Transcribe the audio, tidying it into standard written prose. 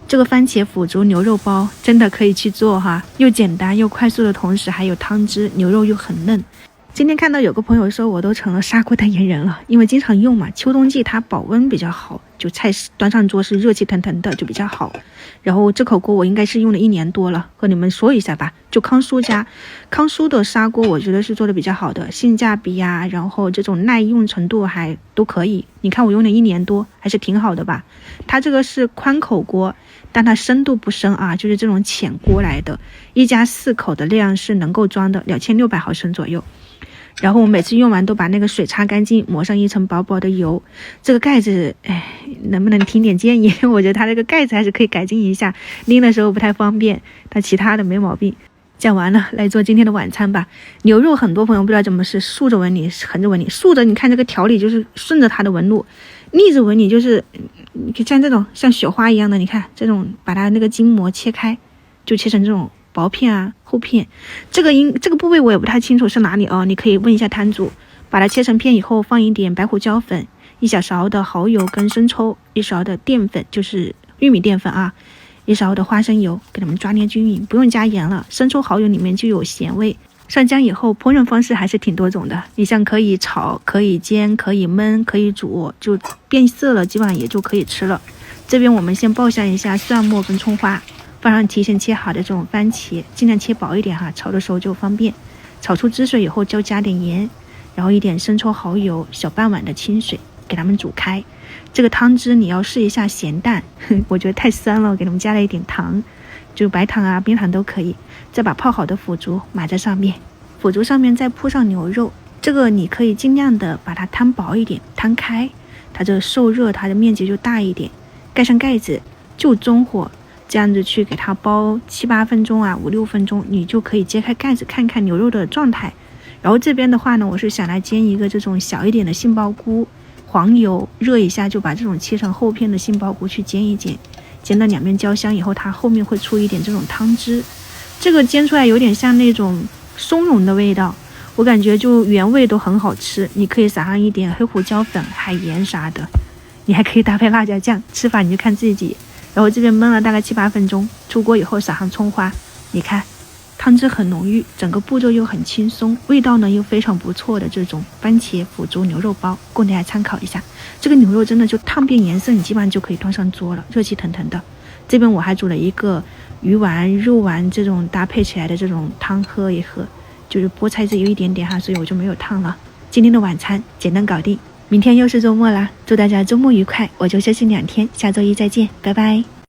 这个番茄腐竹牛肉包真的可以去做哈，又简单又快速的同时还有汤汁，牛肉又很嫩。今天看到有个朋友说我都成了砂锅代言人了，因为经常用嘛，秋冬季它保温比较好，就菜端上桌是热气腾腾的就比较好。然后这口锅我应该是用了1年多了，和你们说一下吧，就康舒家康舒的砂锅我觉得是做的比较好的，性价比啊，然后这种耐用程度还都可以。你看我用了1年多还是挺好的吧。它这个是宽口锅，但它深度不深啊，就是这种浅锅来的，一家4口的量是能够装的2600毫升左右。然后我每次用完都把那个水擦干净，抹上一层薄薄的油。这个盖子能不能听点建议？我觉得它这个盖子还是可以改进一下，拎的时候不太方便，但其他的没毛病。讲完了，来做今天的晚餐吧。牛肉很多朋友不知道怎么是竖着纹理横着纹理，竖着你看这个条理就是顺着它的纹路，逆着纹理就是你可以像这种像雪花一样的，你看这种把它那个筋膜切开，就切成这种薄片啊厚片。这个部位我也不太清楚是哪里哦，你可以问一下摊主。把它切成片以后，放一点白胡椒粉，1小勺的蚝油跟生抽，1勺的淀粉就是玉米淀粉啊，1勺的花生油，给它们抓捏均匀，不用加盐了。生抽蚝油里面就有咸味。上浆以后烹饪方式还是挺多种的，你像可以炒可以煎可以焖可以煮，就变色了基本上也就可以吃了。这边我们先爆香一下蒜末跟葱花，放上提前切好的这种番茄，尽量切薄一点哈，炒的时候就方便。炒出汁水以后就加点盐，然后一点生抽蚝油，小半碗的清水，给它们煮开。这个汤汁你要试一下咸淡，我觉得太酸了，我给它们加了一点糖，就白糖啊冰糖都可以。再把泡好的腐竹码在上面，腐竹上面再铺上牛肉，这个你可以尽量的把它摊薄一点，摊开，它这受热它的面积就大一点。盖上盖子，就中火，这样子去给它煲7、8分钟啊，5、6分钟，你就可以揭开盖子看看牛肉的状态。然后这边的话呢，我是想来煎一个这种小一点的杏鲍菇，黄油热一下，就把这种切成厚片的杏鲍菇去煎一煎，煎到两面焦香以后，它后面会出一点这种汤汁。这个煎出来有点像那种松茸的味道，我感觉就原味都很好吃。你可以撒上一点黑胡椒粉、海盐啥的，你还可以搭配辣椒酱，吃法你就看自己。然后这边焖了大概7、8分钟，出锅以后撒上葱花，你看汤汁很浓郁，整个步骤又很轻松，味道呢又非常不错的这种番茄腐竹牛肉包，供大家参考一下。这个牛肉真的就烫变颜色，你基本上就可以端上桌了，热气腾腾的。这边我还煮了一个鱼丸、肉丸这种搭配起来的这种汤喝一喝，就是菠菜汁有一点点哈，所以我就没有烫了。今天的晚餐简单搞定，明天又是周末啦，祝大家周末愉快，我就休息2天，下周一再见，拜拜。